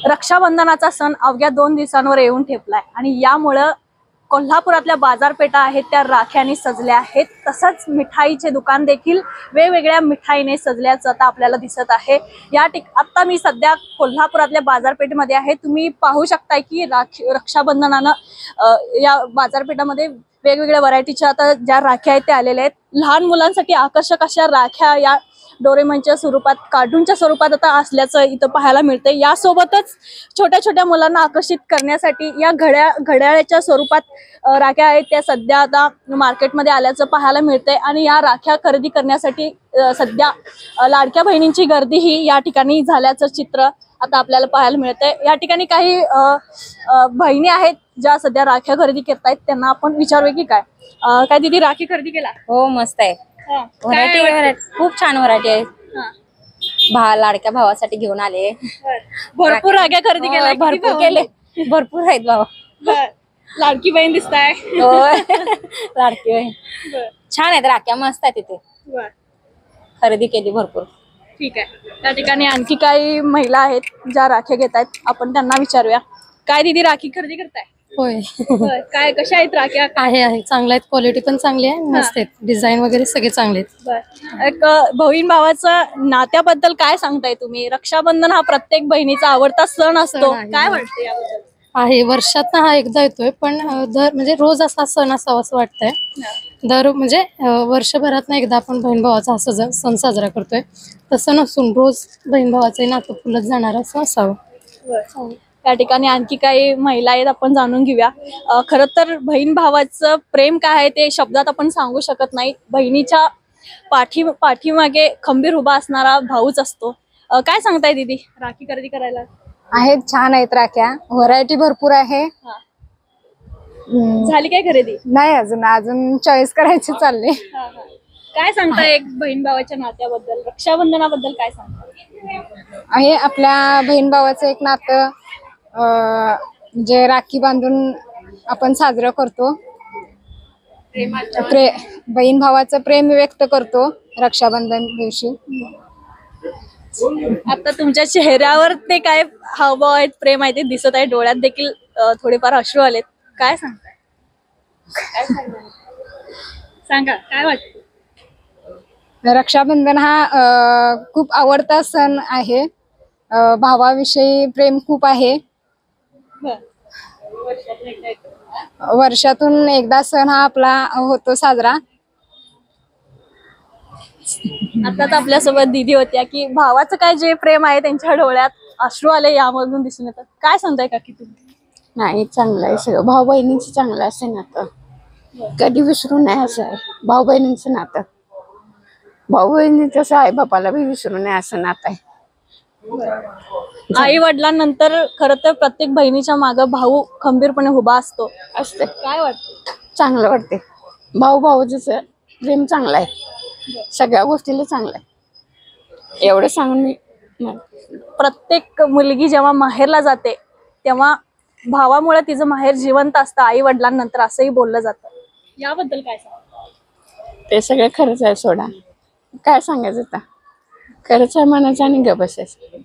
रक्षाबंधनाचा सण अवघ्या 2 दिवसांवर येऊन ठेपलाय आणि यामुळं कोल्हापुरातल्या बाजारपेठा आहेत त्या राख्याने सजल्या आहेत। तसंच मिठाईचे दुकान देखील वेगवेगळ्या मिठाईने सजल्याचं आता आपल्याला दिसत आहे। आता मी सध्या कोल्हापुरातल्या बाजारपेठेमध्ये आहे। तुम्ही पाहू शकताय की रक्षाबंधनानं या बाजारपेठामध्ये वेगवेगळ्या व्हरायटीच्या आता ज्या राख्या आहेत त्या आलेल्या आहेत। लहान मुलांसाठी आकर्षक अशा राख्या या डोरेमॉनच्या स्वरूपात, कार्टूनच्या स्वरूपात आता असल्याचं इथं पाहायला मिळतंय। यासोबतच छोट्या छोट्या मुलांना आकर्षित करण्यासाठी या घड्याळाच्या स्वरूपात राख्या आहेत त्या सध्या आता मार्केटमध्ये आल्याचं पाहायला मिळतंय आणि या राख्या खरेदी करण्यासाठी सध्या लाडक्या बहिणींची गर्दीही या ठिकाणी झाल्याचं चित्र आता आपल्याला पाहायला मिळतंय। या ठिकाणी काही बहिणी आहेत ज्या सध्या राख्या खरेदी करतायत, त्यांना आपण विचारूया की काय दीदी राखी खरेदी केला? हो मस्त आहे, व्हरायटी खूप छान व्हरायटी आहे। लाडक्या भावासाठी घेऊन आले, भरपूर राख्या खरेदी केल्या? भरपूर केले, भरपूर आहेत भावा। लाडकी बहीण दिसताय? लाडकी बहीण छान आहेत, राख्या मस्त आहेत, तिथे खरेदी केली भरपूर। ठीक आहे, त्या ठिकाणी आणखी काही महिला आहेत ज्या राख्या घेत आहेत, आपण त्यांना विचारूया। काय दीदी राखी खरेदी करताय? होय काय कशा आहेत राख्या? आहे चांगल्या आहेत, क्वालिटी पण चांगली आहे, मस्त आहेत, डिझाईन वगैरे सगळे चांगले आहेत। एक बहीण भावाचं नात्याबद्दल काय सांगताय तुम्ही? रक्षाबंधन हा प्रत्येक बहिणीचा आवडता सण असतो, काय वाटतं याबद्दल? आहे, वर्षात हा एकदा येतोय, पण दर म्हणजे रोज असा सण असावा असं वाटतंय। दर म्हणजे वर्षभरात एकदा आपण बहीण भावाचा हा सण साजरा करतोय, तसं नसून रोज बहीण भावाचं नातं फुलत जाणार असं असावं। त्या ठिकाणी आणखी काही महिला आहेत, आपण जाणून घेऊया। खरं तर बहीण भावाचं प्रेम काय आहे ते शब्दात आपण सांगू शकत नाही। बहिणीच्या पाठीमागे खंबीर उभा असणारा भाऊच असतो। काय सांगताय दीदी, राखी खरेदी करायला? आहेत, छान आहेत राख्या, व्हरायटी भरपूर आहे। झाली काय खरेदी? नाही, अजून चॉईस करायची चालले। काय सांगताय एक बहीण भावाच्या नात्याबद्दल, रक्षाबंधनाबद्दल काय सांगताय? आहे, आपल्या बहीण भावाचं एक नातं म्हणजे राखी बांधून आपण साजरं करतो, बहीण भावाचं प्रेम व्यक्त करतो रक्षाबंधन दिवशी। आता तुमच्या चेहऱ्यावर ते काय हावभाव आहेत, प्रेम आहे ते दिसत आहे, डोळ्यात देखील थोडेफार अश्रू आलेत, काय सांगताय? सांगा, काय वाटतं? रक्षाबंधन हा खूप आवडता सण आहे, भावाविषयी प्रेम खूप आहे। वर्षातून एकदा सण हा आपला होतो साजरा। आताच आपल्यासोबत दीदी होत्या की भावाचं काय जे प्रेम आहे त्यांच्या डोळ्यात अश्रू आले यामधून दिसून येतात, काय सांगताय काकी तुम्ही? नाही, चांगलं आहे सगळं, भाऊ बहिणींचं चांगलं असं नातं कधी विसरू नये असं आहे। भाऊ बहिणींचं नातं, भाऊ बहिणीचं असं आई बापाला बी विसरू नये असं नातं आहे। आई वडिलांनंतर खरं तर प्रत्येक बहिणीच्या मागे भाऊ खंबीरपणे उभा असतो, काय वाटतं? चांगलं वाटते, भाऊ भाऊचं प्रेम चांगलं आहे, सगळ्या गोष्टीला चांगलं आहे, एवढं सांगून मी। प्रत्येक मुलगी जेव्हा माहेरला जाते तेव्हा भावामुळे तिचं माहेर जिवंत असतं आई वडिलांनंतर, असंही बोललं जातं, याबद्दल काय सांगता? ते सगळं खरंच आहे, सोडा काय सांगायचं आता, खरंच आहे म्हणायचं आणि गप्प बसायचं।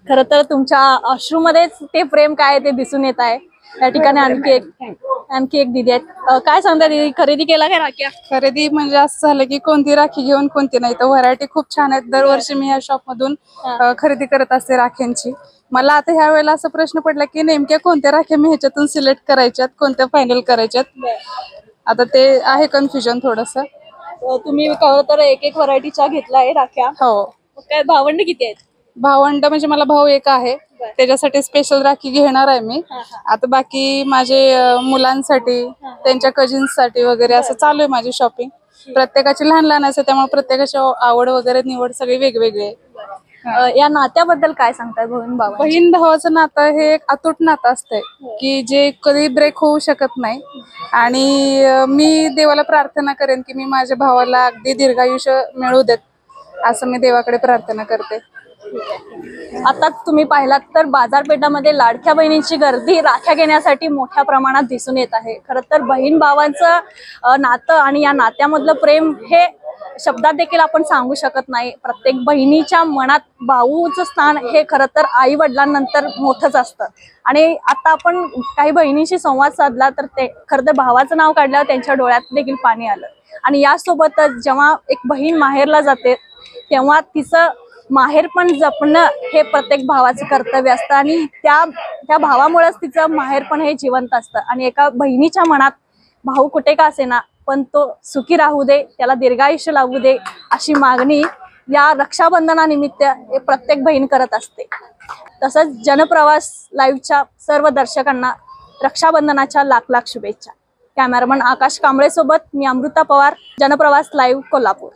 खरं तर तुमच्या अश्रूमध्येच ते प्रेम काय ते दिसून येत आहे। या ठिकाणी आणखी एक दीदी आहेत, काय सांगता दीदी, खरेदी केला काय राख्या? खरेदी म्हणजे असं झालं की कोणती राखी घेऊन कोणती नाही, तर व्हरायटी खूप छान आहेत। दरवर्षी मी या शॉप मधून खरेदी करत असते राख्यांची। मला आता ह्या वेळेला असा प्रश्न पडला की नेमक्या कोणत्या राख्या मी ह्याच्यातून सिलेक्ट करायच्यात, कोणत्या फायनल करायच्यात, आता ते आहे कन्फ्युजन थोडस। तुम्ही तर एक व्हरायटीच्या घेतलाय राख्या? हो। काय भावंड किती आहेत? भावंड म्हणजे मला भाऊ एक आहे, त्याच्यासाठी स्पेशल राखी घेणार आहे मी। आता बाकी माझे मुलांसाठी, त्यांच्या कझिन्स साठी वगैरे असं चालू आहे माझी शॉपिंग। प्रत्येकाची लहान लहान असते, त्यामुळे प्रत्येकाची आवड वगैरे निवड सगळी वेगवेगळी आहे। या नात्याबद्दल काय सांगताय? बहीण भावाचं नातं हे एक अतूट नातं असतंय की जे कधी ब्रेक होऊ शकत नाही। आणि मी देवाला प्रार्थना करेन की मी माझ्या भावाला अगदी दीर्घायुष्य मिळू देत, असं मी देवाकडे प्रार्थना करते। आता तुम्ही पाहिलात तर बाजारपेठामध्ये लाडक्या बहिणींची गर्दी राख्या घेण्यासाठी मोठ्या प्रमाणात दिसून येत आहे. खरं तर बहीण भावांचं नातं आणि या नात्यामधलं प्रेम हे शब्दात देखील आपण सांगू शकत नाही. प्रत्येक बहिणीच्या मनात भाऊचं स्थान हे खरं तर आई वडिलांनंतर मोठंच असतं. आणि आता आपण काही बहिणींशी संवाद साधला तर ते खरं तर भावाचं नाव काढल्यावर त्यांच्या डोळ्यात देखील पाणी आलं. आणि यासोबतच जेव्हा एक बहीण माहेरला जाते तेव्हा तिचं माहेर पण जपणं हे प्रत्येक भावाचं कर्तव्य असतं. आणि त्या भावामुळेच तिचं माहेर पण हे जिवंत असतं. आणि एका बहिणीच्या मनात भाऊ कुठे का असेना पण तो सुखी राहू दे, त्याला दीर्घायुष्य लाभू दे अशी मागणी या रक्षाबंधनानिमित्त प्रत्येक बहीण करत असते. तसंच जनप्रवास लाईव्हच्या सर्व दर्शकांना रक्षाबंधनाच्या लाख लाख शुभेच्छा. कॅमेरामन आकाश कांबळे सोबत मी अमृता पवार, जनप्रवास लाईव्ह, कोल्हापूर.